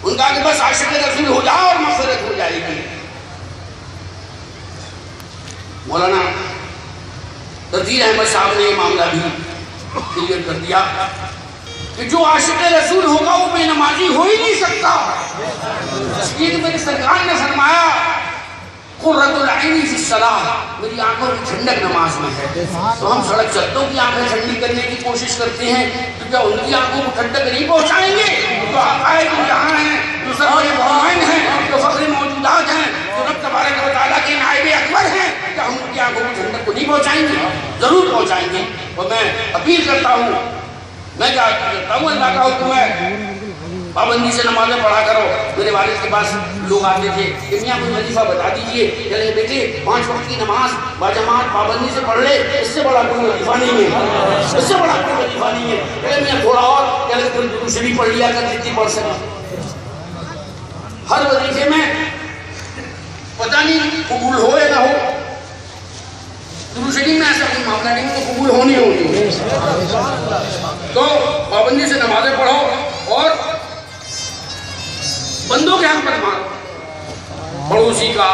ان کا کہ بس عاشق رسول ہو جاؤ اور مغفرت ہو جائے گی. مولانا رضی احمد صاحب نے یہ معاملہ بھی کلیئر کر دیا کہ جو عاشق رسول ہوگا وہ بے نمازی ہو ہی نہیں سکتا. تشکیل میرے سرکار نے فرمایا قرۃ العین فی الصلاۃ، میری آنکھوں کی ٹھنڈک نماز میں ہے. تو ہم سڑک چلتوں کی آنکھیں ٹھنڈی کرنے کی کوشش کرتے ہیں تو کیا ان کی آنکھوں کو ٹھنڈک نہیں پہنچائیں گے؟ تو حقائق جہاں ہیں، جو سرور مومن ہیں، جو فخر موجودات ہیں، جو رب تبارک و تعالیٰ کے نائب اکبر ہیں، کیا ہم ان کی آنکھوں کی ٹھنڈک کو نہیں پہنچائیں گے؟ ضرور پہنچائیں گے. اور میں اپیل کرتا ہوں، میں کیا کرتا ہوں، اللہ کا حکم ہے پابندی سے نمازیں پڑھا کرو. میرے والد کے پاس لوگ آتے تھے کہ میاں کوئی وظیفہ بتا دیجئے. چلے بیٹے 5 وقت کی نماز باجماعت پابندی سے پڑھ لے، اس سے بڑا کوئی وظیفہ نہیں ہے، اس سے بڑا کوئی وظیفہ نہیں ہے. چلے میاں تھوڑا اور چلے کوئی درود شریف پڑھ لیا کر جتنی پڑھ سکا. ہر وظیفے میں پتہ نہیں قبول ہو یا نہ ہو، درود شریف میں ایسا کوئی معاملہ نہیں تو قبول ہونی ہوگی. تو پابندی سے نمازیں پڑھو اور بندوں کے حق پر مانو، پڑوسی کا،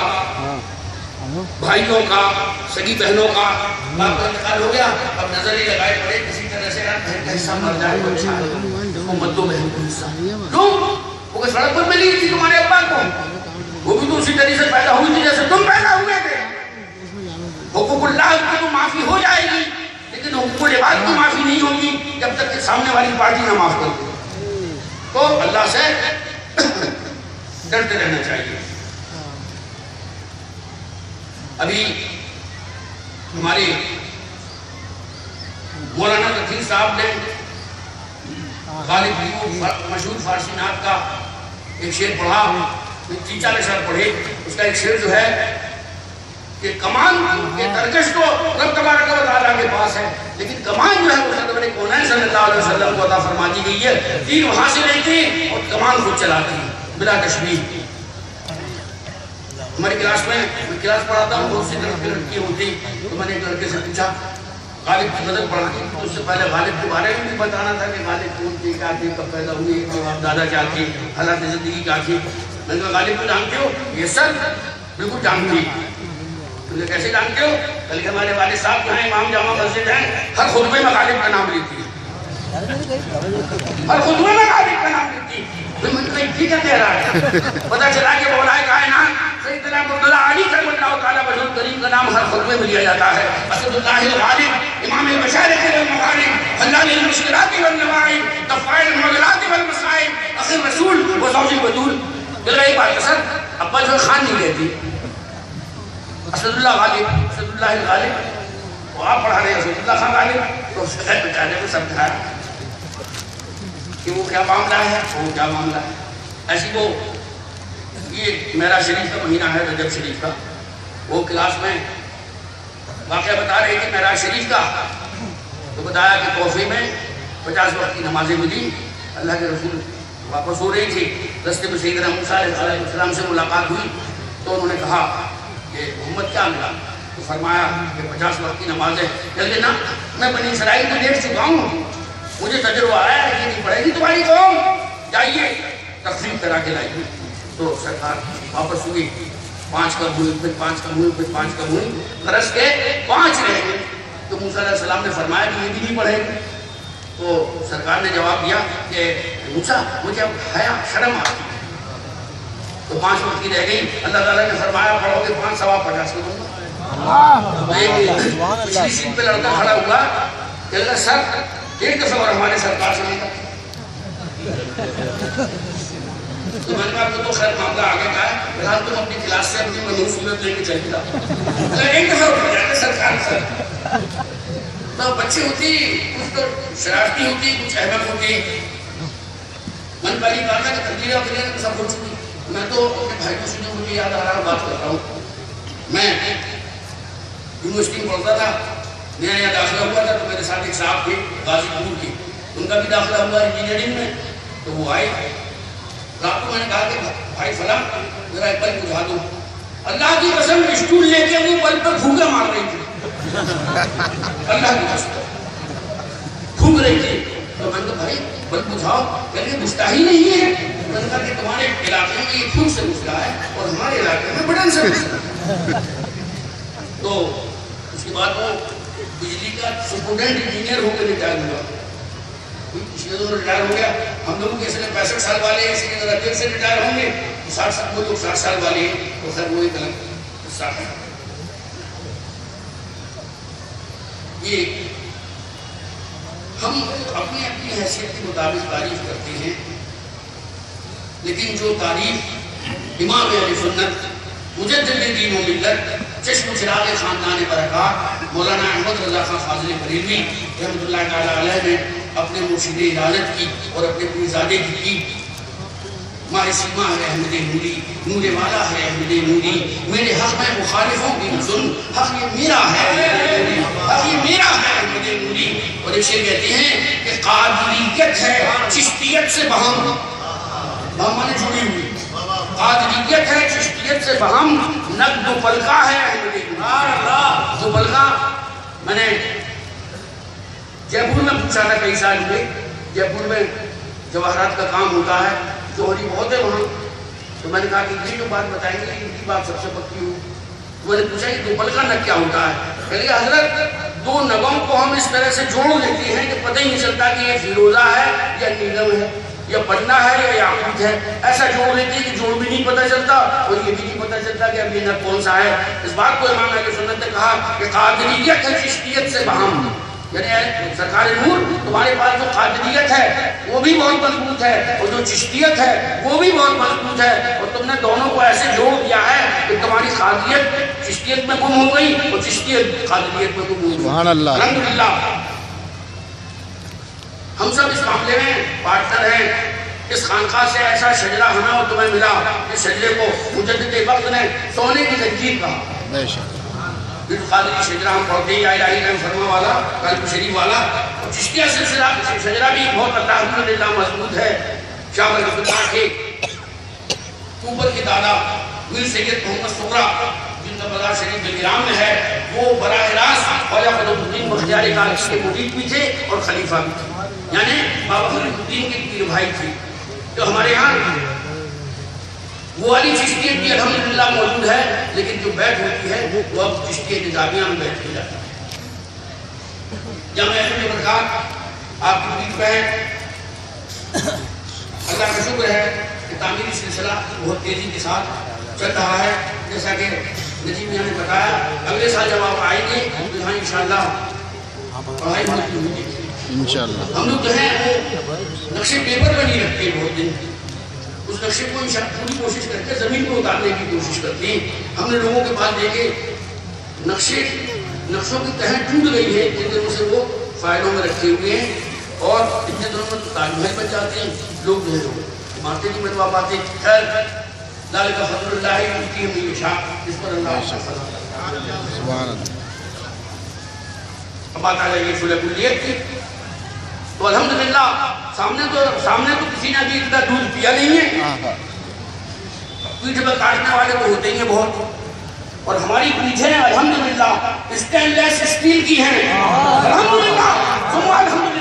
بھائیوں کا، سگی بہنوں کا. باپ کا انتقال ہو گیا، اب نظر ہی لگائے پڑے کسی طرح سے بہن کا حصہ مر جائے تو اچھا ہے، وہ مت دو بہن کو حصہ. کیوں؟ وہ کہ سڑک پر ملی تھی تمہارے ابا کو، وہ بھی تو اسی طریقے سے پیدا ہوئی تھی جیسے تم پیدا ہوئے تھے. حقوق اللہ کی تو معافی ہو جائے گی، لیکن حقوق العباد کی معافی نہیں ہوگی جب تک کہ سامنے والی پارٹی نہ معاف کر دے. تو اللہ سے ڈرتے رہنا چاہیے. ابھی ہمارے مولانا تقی صاحب نے غالب دیو مشہور فارسی نعت کا ایک شعر پڑھا، 3-4 اشعار پڑھے. اس کا ایک شعر جو ہے کہ کمان کے ترکش تو رب تبارک و تعالیٰ کے پاس ہے، لیکن کمان جو ہے وہ سرور کونین صلی اللہ علیہ وسلم کو عطا فرما دی گئی ہے. تیر وہاں سے لیتے ہیں اور کمان خود چلاتے ہیں بلا تشبیہ. ہماری کلاس میں کلاس پڑھاتا ہوں، بہت سی طرح کی لڑکی ہوتی، تو میں نے ایک لڑکے سے پوچھا غالب کی غزل پڑھاتی تو اس سے پہلے غالب کے بارے میں بھی بتانا تھا کہ غالب کون تھی، کیا تھی، کب پیدا ہوئی، باپ دادا کیا تھی، حالات زندگی کیا تھی. میں نے کہا غالب کو جانتے ہو؟ یہ سر بالکل جانتی. تم نے کیسے جانتے ہو؟ بلکہ ہمارے والد صاحب جو ہیں امام جامع مسجد ہیں، ہر خطبے میں غالب کا نام لیتی ہے، ہر خطبے میں غالب کا نام لیتی ہے. میں نے کہا ٹھیک ہے کہہ رہا ہے. پتہ چلا کہ مولا کائنات سیدنا عبداللہ علی کرم اللہ تعالیٰ بشر کریم کا نام ہر خطبے میں لیا جاتا ہے. اسد اللہ الغالب، امام المشارق والمغارب، حلال المشکلات والنواعب، دفاع المعضلات والمصائب، اخر رسول و زوج البتول. دل ایک بات سر ابا جو خان نہیں کہتی، اسد اللہ غالب، اسد اللہ الغالب. وہ آپ پڑھا رہے ہیں اسد اللہ خان غالب، تو شکایت بچانے کو سمجھایا کہ وہ کیا معاملہ ہے، وہ کیا معاملہ ہے. ایسی وہ یہ معراج شریف کا مہینہ ہے، رجب شریف کا. وہ کلاس میں واقعہ بتا رہے تھے معراج شریف کا، تو بتایا کہ توحفے میں 50 وقت کی نمازیں ملی. اللہ کے رسول واپس ہو رہی تھی، رستے میں سیدنا موسیٰ علیہ السلام سے ملاقات ہوئی تو انہوں نے کہا کہ محمد کیا ملا؟ تو فرمایا کہ 50 وقت کی نمازیں. کہتے نا میں بنی اسرائیل کو دیکھ چکا ہوں، مجھے تجربہ آیا ہے کہ نہیں پڑھے گی تمہاری قوم، جائیے تقسیم کرا کے لائیے. تو سرکار واپس ہوئی، 5 کم ہوئی، پھر 5 کم ہوئی، پھر 5 کم ہوئی، غرض کے 5 رہ گئے. تو موسیٰ علیہ السلام نے فرمایا کہ یہ بھی نہیں پڑھے گی. تو سرکار نے جواب دیا کہ موسیٰ مجھے اب حیا شرم آتی ہے. تو 5 وقت کی رہ گئی. اللہ تعالیٰ نے فرمایا پڑھو گے 5 سوا 50 کے دوں گا. پچھلی سیٹ پہ لڑکا کھڑا ہوا کہ اللہ سر ایک دفعہ اور ہمارے سرکار سے نہیں کرتے. تو میں نے کہا تو خیر معاملہ آگے کا ہے، فیلحال تم اپنی کلاس سے اپنی منظور صورت لے کے چلی جاؤ. ایک دفعہ اٹھ جاتے سرکار سر. تو بچی ہوتی کچھ تو شرارتی ہوتی، کچھ احمد ہوتی. من پہلی کہا تھا کہ تقدیر وغیرہ تو سب ہو چکی. میں تو اپنے بھائی کو سنوں مجھے یاد آ رہا بات کرتا ہوں. میں یونیورسٹی میں پڑھتا تھا، نیا نیا داخلہ ہوا تھا، تو میرے ساتھ ایک صاحب تھے غازی پور کی، ان کا بھی داخلہ ہوا انجینئرنگ میں. تو وہ آئے رات کو، میں نے کہا کہ بھائی فلاں ذرا ایک بلب بجھا دو. اللہ کی قسم اسٹول لے کے وہ بلب پہ پھونکے مار رہی تھی. اللہ کی قسم پھونک رہی تھی. تو میں نے کہا بھائی بلب بجھاؤ. کہہ رہے بجھتا ہی نہیں ہے. میں نے کہا کہ تمہارے علاقے میں یہ پھول سے مسئلہ ہے اور ہمارے علاقے میں بٹن سے مسئلہ ہے. تو اس کے بعد وہ بجلی کا سپرڈنٹ انجینئر ہو کے ریٹائر ہوا. پچھلے دونوں ریٹائر ہو گیا. ہم لوگوں کے 65 سال والے ہیں, اس لیے ذرا دیر سے ریٹائر ہوں گے. 60 سال والے ہیں تو خیر وہ ایک الگ قصہ ہے. یہ ہم اپنی اپنی حیثیت کے مطابق تعریف کرتے ہیں, لیکن جو تعریف امام اہل سنت مجدد دین و ملت چشم و چراغ خاندان برکات مولانا احمد رضا خان فاضل بریلوی رحمۃ اللہ تعالیٰ علیہ نے اپنے مرشد اجازت کی اور اپنے پیرزادے کی ماہ سیما ہے احمد نوری, نور والا ہے احمد نوری, میرے حق میں مخالفوں کی سن, حق یہ میرا ہے, حق یہ میرا ہے احمد نوری. اور اسے کہتے ہیں کہ قادریت ہے چشتیت سے بہم, مانے جڑی ہوئی, قادریت ہے چشتیت سے بہم, نقد و پلکا ہے احمد نوری. دو پلکا میں نے جے پور میں پوچھا تھا کئی سال ہوئے, جے پور میں جواہرات کا کام ہوتا ہے, جوہری بہت ہے وہاں. تو میں نے کہا کہ یہ جو بات بتائیں گے ان کی بات سب سے پکی ہو. تو میں نے پوچھا کہ دو پل کا نگ کیا ہوتا ہے؟ کہہ لیا حضرت دو نگوں کو ہم اس طرح سے جوڑ لیتے ہیں کہ پتہ ہی نہیں چلتا کہ یہ فیروزہ ہے یا نیلم ہے یا پٹنہ ہے یا یاقوت ہے. ایسا جوڑ لیتے ہیں کہ جوڑ بھی نہیں پتہ چلتا اور یہ بھی نہیں پتہ چلتا کہ اب یہ نگ کون سا ہے. اس بات کو امام اہل سنت نے کہا کہ قادریت ہے چشتیت سے بہم, یعنی سرکار نور تمہارے پاس جو قادریت ہے وہ بھی بہت مضبوط ہے اور جو چشتیت ہے وہ بھی بہت مضبوط ہے, اور تم نے دونوں کو ایسے جوڑ دیا ہے کہ تمہاری قادریت چشتیت میں گم ہو گئی اور چشتیت قادریت میں گم ہو گئی. سبحان اللہ, الحمدللہ. ہم سب اس معاملے میں پارٹنر ہیں. اس خانقاہ سے ایسا شجرہ ہمیں اور تمہیں ملا, اس شجرے کو مجدد وقت نے سونے کی زنجیر کہا. قادری شجرہ ہم پڑھتے ہیں, الہی رحم فرما والا, قلب شریف والا. اور چشتیہ سلسلہ شجرہ بھی بہت الحمدللہ مضبوط ہے. شاہ رحمۃ اللہ کے اوپر کی دادا میر سید محمد سغرا جن کا بازار شریف دلگرام میں ہے, وہ براہ راست خواجہ قطب الدین بختیار کالج کے مرید بھی تھے اور خلیفہ بھی تھے, یعنی بابا فرید الدین کے پیر بھائی تھے. تو ہمارے یہاں وہ والی چشتیت بھی الحمدللہ موجود ہے, لیکن جو بیٹھ ہوتی ہے وہ اب چشتیت نظامیہ میں بیٹھ کی جاتا ہے. جامعہ اہل برکات آپ کی بیچ میں ہے. اللہ کا شکر ہے کہ تعمیری سلسلہ بہت تیزی کے ساتھ چل رہا ہے. جیسا کہ نجیب میاں نے بتایا, اگلے سال جب آپ آئیں گے تو یہاں انشاءاللہ پڑھائی ہوتی ہوگی انشاءاللہ. ہم لوگ جو ہیں وہ نقشے پیپر پر نہیں رکھتے بہت دن, اس نقشے کو پوری کوشش کر کے زمین کو اتارنے کی کوشش کرتی ہیں. ہم نے لوگوں کے پاس دیکھے نقشوں کی تہیں ٹوٹ گئی ہے, جن دنوں سے وہ فائلوں میں رکھے ہوئے ہیں, اور اتنے دنوں میں تاج محل بن جاتے ہیں. لوگ جو ہے عمارتیں نہیں بنوا پاتے. خیر ذالک فضل اللہ یؤتیہ من یشاء, اس پر اللہ سبحان اللہ. اب بات آ جائے یہ صلح کلیت کی, تو الحمدللہ سامنے تو کسی نے ابھی اتنا دودھ پیا نہیں ہے. پیٹھ میں کاٹنے والے تو ہوتے ہی ہیں بہت, اور ہماری پیٹھیں الحمدللہ اسٹینلیس اسٹیل کی ہیں الحمدللہ, ثم الحمدللہ.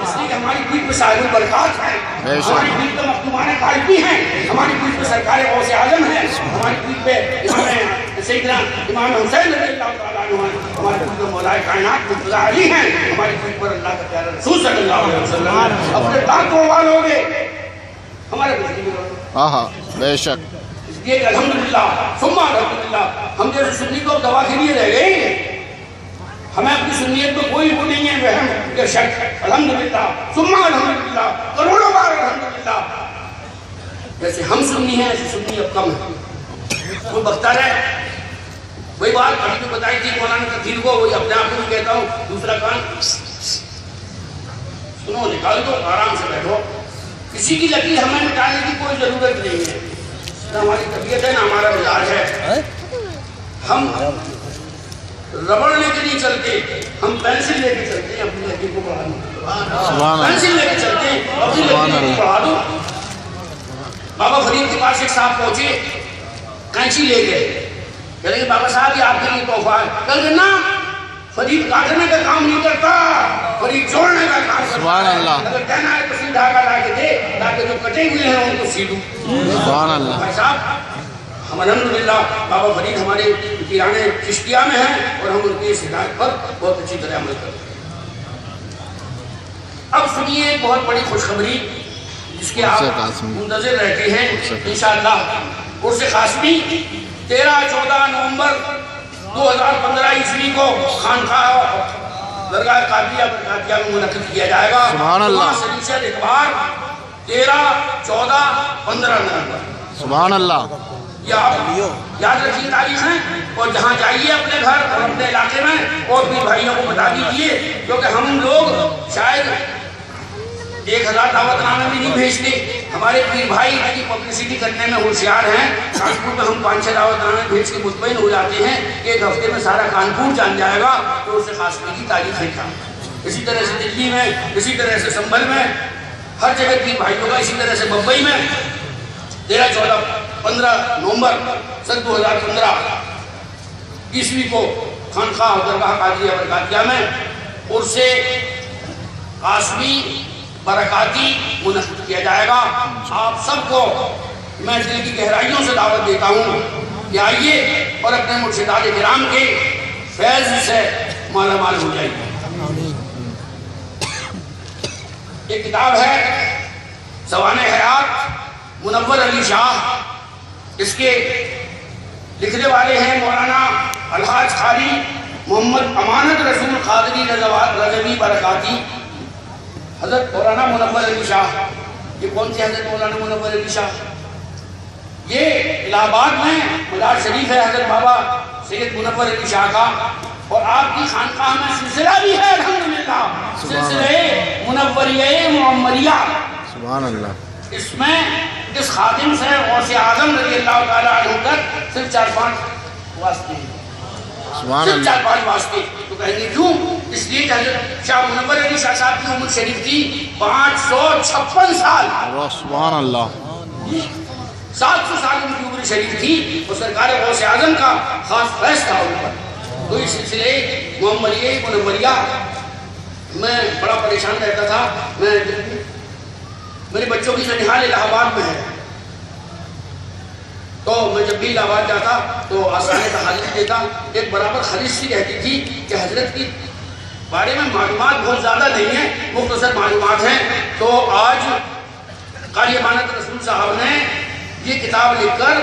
اس لیے کہ ہماری پیٹھ پہ صاحب البرکات ہے, ہماری پیٹھ پہ مخدومان قلبی ہیں, ہماری پیٹھ پہ سرکار غوث اعظم ہے, ہماری پیٹھ پہ امام سیدنا امام حسین رضی اللہ تعالیٰ عنہ ہیں, ہماری پیٹھ پہ مولا کائنات مرتضیٰ علی ہیں, ہماری پیٹھ پر اللہ کا پیارا رسول صلی اللہ علیہ وسلم. اپنے ٹانکوں والے ہو گئے ہمارے بچے میں, بے شک. یہ کہ الحمدللہ ثم الحمدللہ ہم جیسے سنی کو دوا کے لیے رہ گئے ہیں. ہمیں اپنی سنیت میں کوئی وہ نہیں ہے وہم یا شک. الحمدللہ ثم الحمدللہ کروڑوں بار الحمدللہ. جیسے ہم سنی ہیں ایسے سنی اب کم ہے. کوئی بختار ہے وہی بات ابھی تو بتائی تھی مولانا کثیر کو, وہی اپنے آپ کو بھی کہتا ہوں, دوسرا کان سنو نکال دو, آرام سے بیٹھو. کسی کی لکیر ہمیں مٹانے کی کوئی ضرورت نہیں ہے. نہ ہماری طبیعت ہے نہ ہمارا مزاج ہے. ہم ربڑ لے کے نہیں چلتے, ہم پینسل لے کے چلتے ہیں. اپنی لکیر کو بڑھا دو, پینسل لے کے چلتے ہیں, اپنی لکیر کو بڑھا دو. بابا فرید کے پاس ایک صاحب پہنچے, کینچی لے گئے. کہہ لیں بابا صاحب یہ آپ کے لیے تحفہ ہے. کہہ لیں نا فرید کاٹنے کا کام نہیں کرتا، فرید جوڑنے کا کام کرتا سبحان اللہ۔ اگر کہنا ہے تو سیدھا کا لا کے دے تاکہ جو کٹے ہوئے ہیں ان کو سیدھوں۔ سبحان اللہ۔ بھائی صاحب ہم الحمدللہ بابا فرید ہمارے پیرانے چشتیہ میں ہیں اور ہم ان کی اس ہدایت پر بہت اچھی طرح عمل کرتے ہیں۔ اب سنیے ایک بہت بڑی خوشخبری جس کے آپ منتظر رہتے ہیں انشاءاللہ۔ عرس قاسمی 13-14 نومبر 2015 عیسوی کو خانقاہ درگاہ قادریہ برکاتیہ میں منعقد کیا جائے گا۔ سبحان اللہ۔ سریشت اتوار 13-14-15 نومبر۔ سبحان اللہ۔ یہ آپ یاد رکھیے تاریخ ہیں اور جہاں جائیے اپنے گھر اور اپنے علاقے میں اور بھی بھائیوں کو بتا دیجیے، کیونکہ ہم لوگ شاید 1000 دعوت نامے بھی نہیں بھیجتے۔ ہمارے پیر بھائی کی پبلسٹی کرنے میں ہوشیار ہیں۔ کانپور میں ہم 5-6 دعوت نامے بھیج کے مطمئن ہو جاتے ہیں کہ ایک ہفتے میں سارا کانپور جان جائے گا تو اس سے قاسمی کی تاریخ ہے کیا۔ اسی طرح سے دلی میں، اسی طرح سے سنبھل میں، ہر جگہ پیر بھائیوں کا، اسی طرح سے بمبئی میں 13-14-15 نومبر سن 2015 عیسوی کو خانقاہ درگاہ قادریہ برکاتیہ میں عرس قاسمی برکاتی منعقد کیا جائے گا۔ آپ سب کو میں دل کی گہرائیوں سے دعوت دیتا ہوں کہ آئیے اور اپنے مرشدان کرام کے فیض سے مالا مال ہو جائیے۔ ایک کتاب ہے سوانح حیات منور علی شاہ، اس کے لکھنے والے ہیں مولانا الحاج قاری محمد امانت رسول قادری رضوی برکاتی۔ حضرت مولانا منور علی شاہ، یہ کون سے حضرت مولانا منور علی شاہ؟ یہ الہ آباد میں مزار شریف ہے حضرت بابا سید منور علی شاہ کا، اور آپ کی خانقاہ میں سلسلہ بھی ہے الحمدللہ، سلسلہ منوریہ معمریہ۔ سبحان اللہ۔ اس میں اس خادم سے غوث اعظم رضی اللہ تعالیٰ عنہ تک صرف 4-5 واسطے ہیں، صرف 4-5 واسطے۔ تو کہیں گے کیوں؟ اس لیے کہ حضرت شاہ منور علی شاہ صاحب کی عمر شریف تھی 556 سال۔ سبحان اللہ۔ 700 سال ان کی عمر شریف تھی اور سرکار غوث اعظم کا خاص فیض تھا ان پر۔ تو اس سلسلے معمریہ منوریہ میں بڑا پریشان رہتا تھا۔ میرے بچوں کی ننہال الہ آباد میں ہے، تو میں جب بھی الہ آباد جاتا تو آسانے تحالف دیتا۔ ایک برابر خلیص سی رہتی تھی کہ حضرت کی بارے میں معلومات بہت زیادہ نہیں ہیں، مختصر معلومات ہیں۔ تو آج قاری امانت رسول صاحب نے یہ کتاب لکھ کر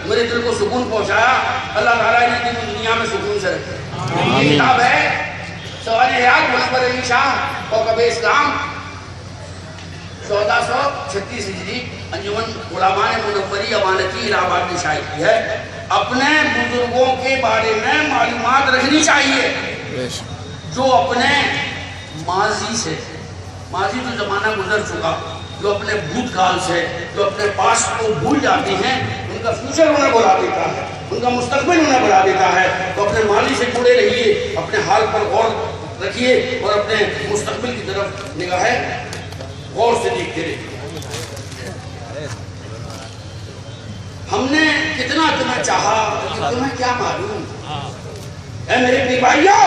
میرے دل کو سکون پہنچایا۔ اللہ تعالیٰ نے دین و دنیا میں سکون سے رکھے۔ یہ کتاب ہے سوانح حیات منور علی شاہ اور کب اسلام 1436 ہجری، انجمن علماء منوری امانتی الہ آباد نے شائع کی ہے۔ اپنے بزرگوں کے بارے میں معلومات رکھنی چاہیے جو اپنے ماضی سے، ماضی تو زمانہ گزر چکا، جو اپنے بھوت کال سے، جو اپنے پاس کو بھول جاتے ہیں، ان کا فیوچر انہیں بلا دیتا ہے، ان کا مستقبل انہیں بلا دیتا ہے۔ تو اپنے ماضی سے جڑے رہیے، اپنے حال پر غور رکھیے اور اپنے مستقبل کی طرف نگاہیں غور سے دیکھتے رہیے۔ ہم نے کتنا تمہیں چاہا تمہیں کیا معلوم؟ اے میرے پیر بھائیو،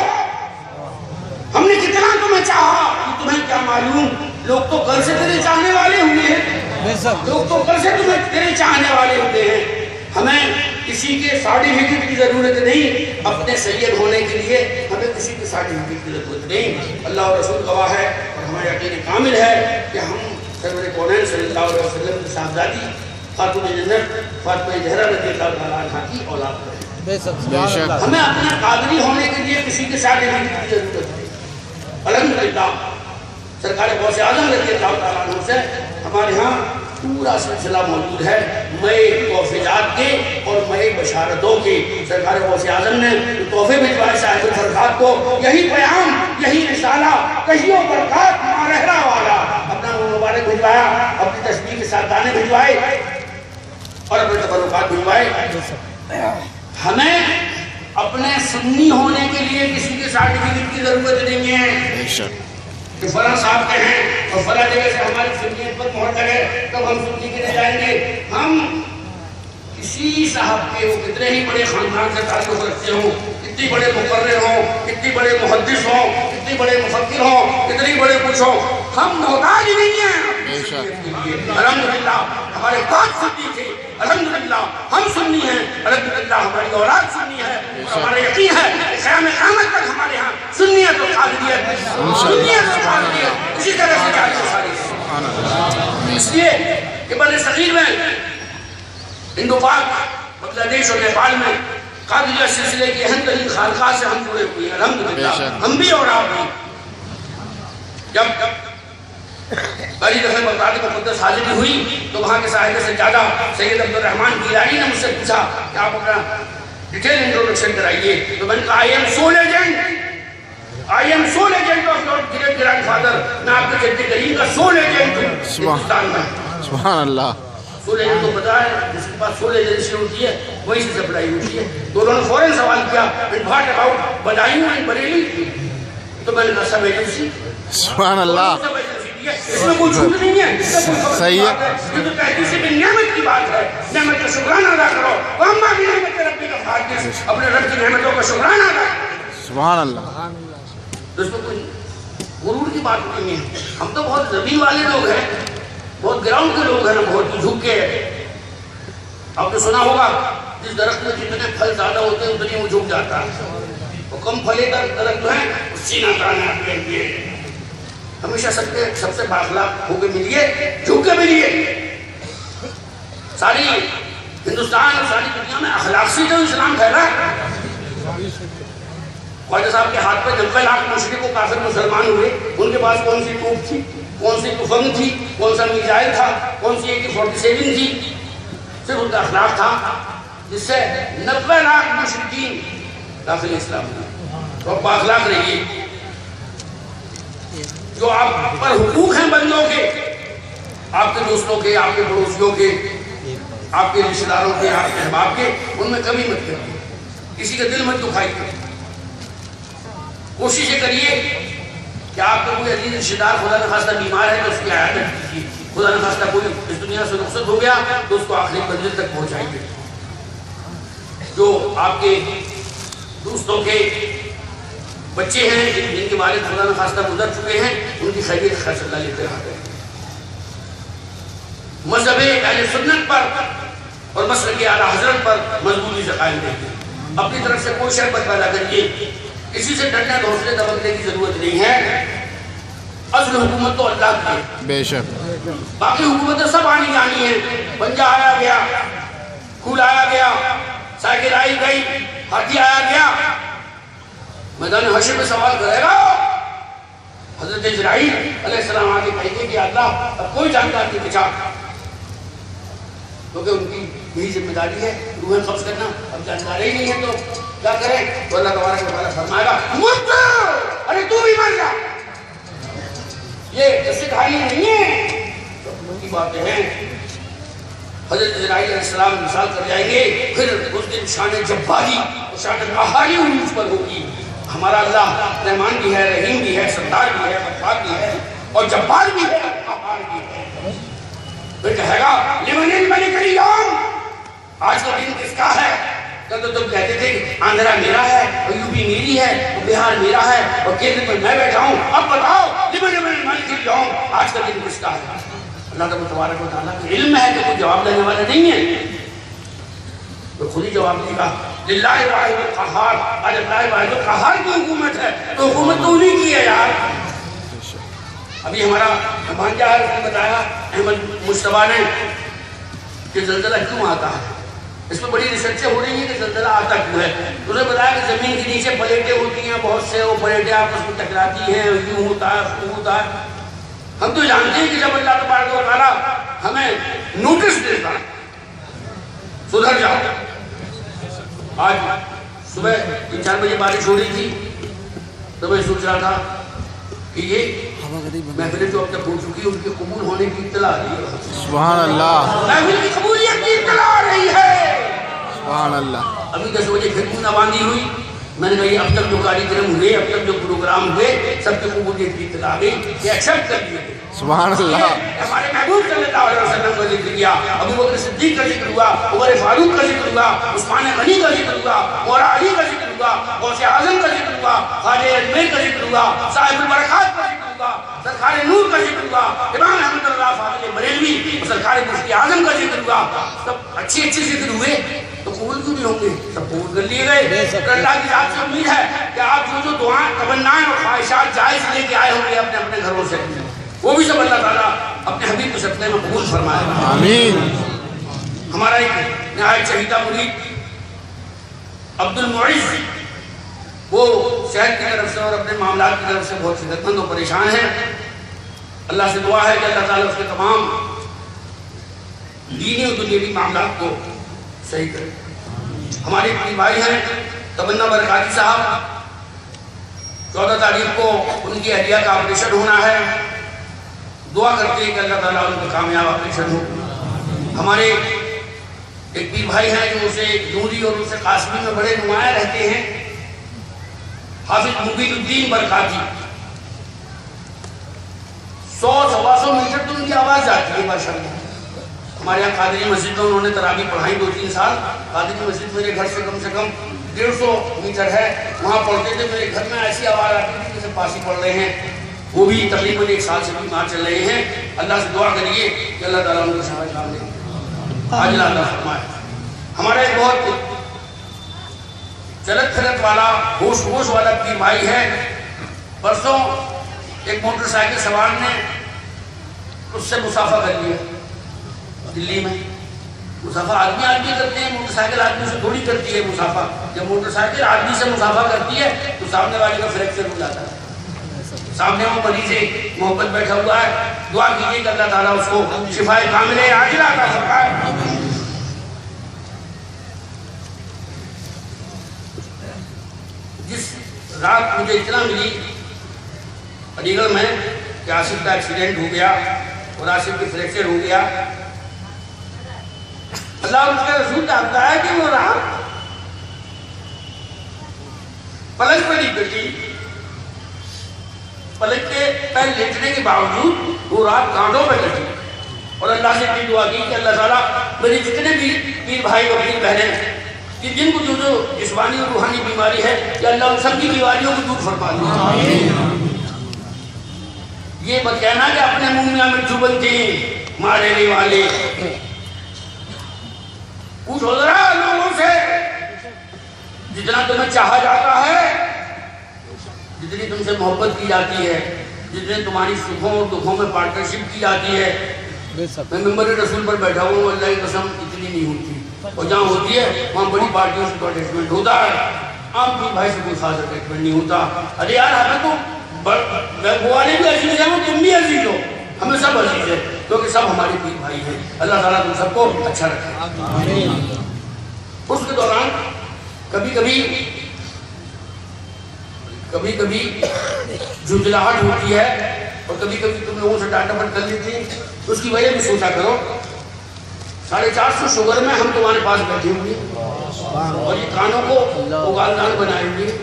ہم نے کتنا تمہیں چاہا تمہیں کیا معلوم؟ لوگ تو کل سے تیرے چاہنے والے ہوئے ہیں، لوگ تو کل سے تمہیں تیرے چاہنے والے ہوتے ہیں۔ ہمیں کسی کے سرٹیفکیٹ کی ضرورت نہیں، اپنے سید ہونے کے لیے ہمیں کسی کے سرٹیفکیٹ کی ضرورت نہیں۔ اللہ اور رسول گواہ ہے اور ہمیں یقین کامل ہے کہ ہم سرور کونین صلی اللہ علیہ وسلم کی صاحبزادی خاتون جنت فاطمہ زہرا رضی اللہ تعالیٰ عنہ کی اولاد ہیں۔ ہمیں اپنے قادری ہونے کے لیے کسی کے سرٹیفکیٹ کی ضرورت نہیں۔ الحمدللہ سرکار غوث اعظم رضی اللہ تعالیٰ عنہ سے ہمارے ہاں پورا سلسلہ موجود ہے، مئے تحفیجات کے اور مئے بشارتوں کے۔ سرکار غوث اعظم نے تحفے بھجوائے صاحب البرکات کو، یہی پیام، یہی رسالہ، کہیو برکات مارہرہ والا، اپنا مبارک بھجوایا، اپنی تسبیح کے ساتھ دانے بھجوائے اور اپنے تبرکات بھجوائے۔ ہمیں اپنے سنی ہونے کے لیے کسی کے سرٹیفکیٹ کی ضرورت نہیں ہے کہ فلاں صاحب کے ہیں اور فلاں جگہ سے ہماری سنیت پر مہر لگے تب ہم سنی کے لیے جائیں گے۔ ہم کسی صاحب کے وہ کتنے ہی بڑے خاندان سے تعلق رکھتے ہوں، کتنی بڑے مقرر ہوں، کتنی بڑے محدث ہوں، کتنی بڑے مفکر ہوں، کتنی بڑے کچھ ہوں، ہم محتاج نہیں ہیں۔ الحمدللہ ہمارے بات سنی تھے، الحمدللہ ہم سنی ہیں، الحمدللہ ہماری اولاد سنی ہے، اور ہمارا یقین ہے کہ قیام قیامت تک ہمارے ہاں سنیت و قادریت، سنیت و قادریت اسی طرح سے جاری ہے ساری۔ اس لیے کہ بر صغیر میں ہندو پاک بنگلہ دیش اور نیپال میں قادریہ سلسلے کی اہم ترین خانقاہ سے ہم جڑے ہوئے ہیں، الحمدللہ ہم بھی اور آپ بھی۔ جب پہلی دفعہ بغداد مقدس حاضری ہوئی تو وہاں کے صاحب سجادہ سید عبدالرحمن گیلانی نے مجھ سے پوچھا کہ آپ اپنا ڈیٹیل انٹروڈکشن کرائیے، تو میں نے کہا I am sole agent of your great grandfather، میں آپ کے جد کریم کا سول ایجنٹ ہوں ہندوستان میں۔ سبحان اللہ۔ سول ایجنٹ تو پتا ہے جس کے پاس سول ایجنسی ہوتی ہے وہی سے سپلائی ہوتی ہے۔ تو انہوں نے فوراً سوال کیا بھاٹ اباؤٹ بدایوں اینڈ بریلی، تو میں نے کہا سب ایجنسی۔ سبحان اللہ۔ اس میں کوئی چھوٹ نہیں ہے، صحیح ہے۔ یہ تو کسی بھی نعمت کی بات ہے، نعمت کا شکرانہ ادا کرو، وَأَمَّا بِنِعْمَتِ رَبِّكَ فَحَدِّثْ، اپنے رب کی نعمتوں کا شکرانہ ادا کرو۔ سبحان اللہ۔ تو اس میں کوئی غرور کی بات نہیں ہے۔ ہم تو بہت زمین والے لوگ ہیں، بہت گراؤنڈ کے لوگ ہیں، بہت جھک کے ہیں۔ آپ نے سنا ہوگا جس درخت میں جتنے پھل زیادہ ہوتے ہیں اتنی وہ جھک جاتا ہے، وہ کم پھلے درخت جو ہے سینہ تانا کے لیے ہمیشہ سب سے باخلاق ہو کے ملیے، جھک کے ملیے۔ ساری ہندوستان اور ساری دنیا میں اخلاق سے جو اسلام پھیلا ہے۔ خواجہ صاحب کے ہاتھ پہ 90 لاکھ مشرک و کافر مسلمان ہوئے، ان کے پاس کون سی توپ تھی، کون سی تفنگ تھی، کون سا میزائل تھا، کون سی AK-47 تھی؟ صرف ان کا اخلاق تھا جس سے 90 لاکھ مشرکین داخل اسلام ہوئے۔ تو آپ اخلاق رہیے۔ جو آپ پر حقوق ہیں بندوں کے، آپ کے دوستوں کے، آپ کے پڑوسیوں کے، آپ کے رشتہ داروں کے، آپ کے احباب کے، ان میں کمی مت کریے، کسی کا دل مت دکھائیے۔ کوشش یہ کریے کہ آپ کا کوئی عزیز رشتہ دار خدا نخواستہ بیمار ہے تو اس کی عیادت کیجیے، خدا نخواستہ کوئی اس دنیا سے رخصت ہو گیا تو اس کو آخری منزل تک پہنچائیے۔ جو آپ کے دوستوں کے بچے ہیں جن کے والد خدا نخواستہ گزر چکے ہیں، ان کی خیریت خیر اللہ لیتے رہتے ہیں۔ مذہب اہل سنت پر اور مسلک اعلیٰ حضرت پر مضبوطی سے قائم رہیے۔ اپنی طرف سے کوئی شربت پیدا کریے، کسی سے ڈرنے حوصلے دبکنے کی ضرورت نہیں ہے۔ اصل حکومت تو اللہ کی ہے، بے شک۔ باقی حکومتیں سب آنی جانی ہیں۔ پنجہ آیا گیا، پھول آیا گیا، سائیکل آئی گئی، ہاتھی آیا گیا، میدان حشر میں سوال کرے گا۔ حضرت اسرائیل علیہ السلام آگے کہیں گے کہ اللہ اب کوئی جانکار نہیں بچا، کیونکہ ان کی یہی ذمہ داری ہے روحیں قبض کرنا۔ اب جانکار ہی نہیں ہے تو کیا کریں؟ تو اللہ تبارک و تعالیٰ فرمائے گا مت، ارے تو بھی مر جا۔ یہ سکھائی نہیں ہے، ان کی باتیں ہیں۔ حضرت اسرائیل علیہ السلام مثال کر جائیں گے، پھر اس دن شان جباری اور شان قہاری عروج پر ہوگی۔ ہمارا اللہ رحمان بھی ہے، رحیم بھی ہے، ستار بھی ہے، غفار بھی ہے، اور جبار بھی ہے، قہار بھی ہے۔ پھر کہے گا لمن الملک اليوم، آج کا دن کس کا ہے؟ تو تم کہتے تھے کہ آندھرا میرا ہے، اور یوپی میری ہے، اور بہار میرا ہے، اور کیرل میں میں بیٹھا ہوں۔ اب بتاؤ لمن الملک اليوم، آج کا دن کس کا ہے؟ اللہ تبارک و تعالیٰ کا علم ہے کہ کوئی جواب دینے والا نہیں ہے، تو خود ہی جواب دے گا للہ واحد القہار۔ آج اللہ واحد القہار کی حکومت ہے، تو حکومت تو انہی کی ہے یار۔ ابھی ہمارا بھانجا ہے، اس نے بتایا احمد مصطفیٰ نے کہ زلزلہ کیوں آتا ہے۔ اس میں بڑی ریسرچیں ہو رہی ہیں کہ زلزلہ آتا کیوں ہے۔ انہوں نے بتایا کہ زمین کے نیچے پلیٹیں ہوتی ہیں بہت سے، وہ پلیٹیں آپس میں ٹکراتی ہیں، یوں ہوتا ہے، وہ ہوتا ہے۔ ہم تو جانتے ہیں کہ جب اللہ تبارک و تعالیٰ ہمیں نوٹس دیتا ہے سدھر جاؤ۔ آج صبح 3-4 بجے بارش ہو رہی تھی تو میں سوچ رہا تھا کہ یہ محفلیں جو اب تک ہو چکی ہے ان کے قبول ہونے کی اطلاع آ رہی ہے۔ سبحان اللہ۔ محفل کی قبولیت کی اطلاع آ رہی ہے۔ سبحان اللہ۔ ابھی 10 بجے پھر بوندا باندی ہوئی، میں نے کہا یہ اب تک جو کاریکرم ہوئے، اب تک جو پروگرام ہوئے، سب کے قبولیت کی اطلاع آ گئی کہ ایکسیپٹ کر لیے گئے۔ سبحان اللہ۔ ہمارے محبوب صلی اللہ علیہ وسلم کا ذکر کیا، ابو بکر صدیق کا ذکر ہوا، عمر فاروق کا ذکر ہوا، عثمان غنی کا ذکر ہوا، مولا علی کا ذکر ہوا، غوث اعظم کا ذکر ہوا، خواجہ اجمیر کا ذکر ہوا، صاحب البرکات کا ذکر ہوا، سرکار نور کا ذکر ہوا، امام احمد اللہ فاضل بریلوی اور سرکار مفتی اعظم کا ذکر ہوا۔ سب اچھے ذکر ہوئے تو قبول کیوں نہیں ہوں گے؟ سب قبول کر لیے گئے۔ اللہ کی ذات سے امید ہے کہ آپ جو دعائیں، تمنائیں اور خواہشات جائز لے کے آئے ہوں گے اپنے اپنے گھروں سے، وہ بھی سب اللہ تعالیٰ اپنے حبیب کے صدقے میں قبول فرمائے گا۔ آمین۔ ہمارا ایک نہایت چہیتا مرید عبد المعز، وہ صحت کی طرف سے اور اپنے معاملات کی طرف سے بہت صحت مند و پریشان ہیں۔ اللہ سے دعا ہے کہ اللہ تعالیٰ اس کے تمام دینی اور دنیاوی معاملات کو صحیح کرے۔ ہمارے اپنی بھائی ہیں تمنا برکاتی صاحب، 14 تاریخ کو ان کی اہلیہ کا آپریشن ہونا ہے، دعا کرتے ہیں کہ اللہ تعالیٰ ان کا کامیاب آپریشن ہو۔ ہمارے ایک پیر بھائی ہیں جو اسے نوری اور اسے قاسمی میں بڑے نمایاں رہتے ہیں، حافظ مبین الدین برکاتی، 100-125 میٹر تو ان کی آواز جاتی ہے ماشاءاللہ۔ ہمارے یہاں قادری مسجد میں انہوں نے تراویح پڑھائی 2-3 سال۔ قادری مسجد میرے گھر سے کم 150 میٹر ہے، وہاں پڑھتے تھے۔ میرے گھر میں ایسی آواز آتی تھی جیسے پاسی پڑھ رہے ہیں۔ وہ بھی تقریباً 1 سال سے بیمار چل رہے ہیں۔ اللہ سے دعا کریے کہ اللہ تعالیٰ ان کو شفا کام دے، عاجلہ عطا فرمائے۔ ہمارا ایک بہت چلت پھرت والا، ہوش والا پیر بھائی ہے، پرسوں ایک موٹر سائیکل سوار نے اس سے مسافہ کر لیا دلی میں۔ مسافہ آدمی کرتے ہیں، موٹر سائیکل آدمی سے تھوڑی کرتی ہے مسافہ۔ جب موٹر سائیکل آدمی سے مسافہ کرتی ہے تو سامنے والے کا فریکچر ہو جاتا ہے۔ سامنے وہ مریض محبت بیٹھا ہوا ہے، دعا کیجیے کہ اللہ تعالیٰ اس کو شفائے کاملہ عاجلہ عطا فرمائے۔ جس رات مجھے اطلاع ملی علی گڑھ میں کہ آصف کا ایکسیڈنٹ ہو گیا اور آصف کی فریکچر ہو گیا، اللہ اور اس کے رسول جانتا ہے کہ وہ رات پلک پر ہی کٹی۔ پلک کے پیر لیٹنے کے باوجود وہ رات کانٹوں پہ کٹی، اور اللہ سے اتنی دعا کی کہ اللہ تعالیٰ میری جتنے بھی پیر بھائی اور پیر بہنیں ہیں کہ جن کو جو جسمانی اور روحانی بیماری ہے، کہ اللہ ان سب کی بیماریوں کو دور فرما دے۔ یہ مت کہنا کہ اپنے منہ میں مرچو بنتے ہیں مارنے والے، پوچھو ذرا لوگوں سے، جتنا تمہیں چاہا جاتا ہے، جتنی تم سے محبت کی جاتی ہے، جتنے تمہاری سکھوں اور دکھوں میں پارٹنرشپ کی جاتی ہے، میں ممبر رسول پر بیٹھا ہوں، اللہ کی قسم اتنی نہیں ہوتی، اور جہاں ہوتی ہے وہاں بڑی پارٹیوں سے اٹیچمنٹ ہوتا ہے، عام پیر بھائی سے کوئی خاص اٹیچمنٹ نہیں ہوتا۔ ارے یار ہمیں تو وہ والے بھی عزیز ہیں، وہ تم بھی عزیز ہو، ہمیں سب عزیز ہے کیونکہ سب ہمارے پیر بھائی ہیں۔ اللہ تعالیٰ تم سب کو اچھا رکھے۔ اس کے دوران کبھی جھنجھلاہٹ ہوتی ہے اور کبھی تم لوگوں سے ڈانٹ ڈپٹ کر لیتی، اس کی وجہ بھی سوچا کرو۔ 450 شوگر میں ہم تمہارے پاس بیٹھے ہوئے اور یہ کانوں کو اگالدان بنائے ہوئے،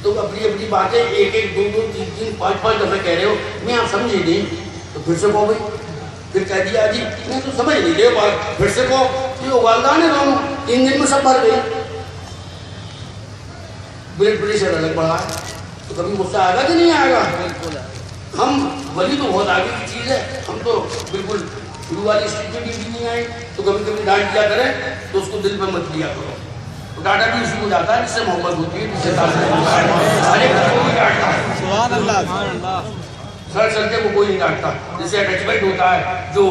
تم اپنی اپنی باتیں 1-1 2-2 3-3 5-5 دفعہ کہہ رہے ہو، میں آپ سمجھے نہیں تو پھر سے کہو بھائی، پھر کہہ دیا جی میں تو سمجھ نہیں دے بات، پھر سے کہو یہ اگالدان ہے دونوں، 3 دن میں سب بھر گئی۔ بلڈ پریشر الگ بڑھا ہے تو کبھی غصہ آئے گا کہ نہیں آئے گا؟ ہم ولی تو بہت آگے کی چیز ہے، ہم تو بالکل شروع والی اسٹیج میں بھی نہیں آئے، تو کبھی کبھی ڈانٹ دیا کریں تو اس کو دل پہ مت لیا کرو، تو ڈانٹا بھی اسی کو جاتا ہے جس سے محبت ہوتی ہے، جس سے تعلق ہوتا ہے۔ ہر ایک کو بھی ڈانٹتا ہے، سبحان اللہ، سر چلتے کو کوئی نہیں ڈانٹتا، جس سے اٹیچمنٹ ہوتا ہے، جو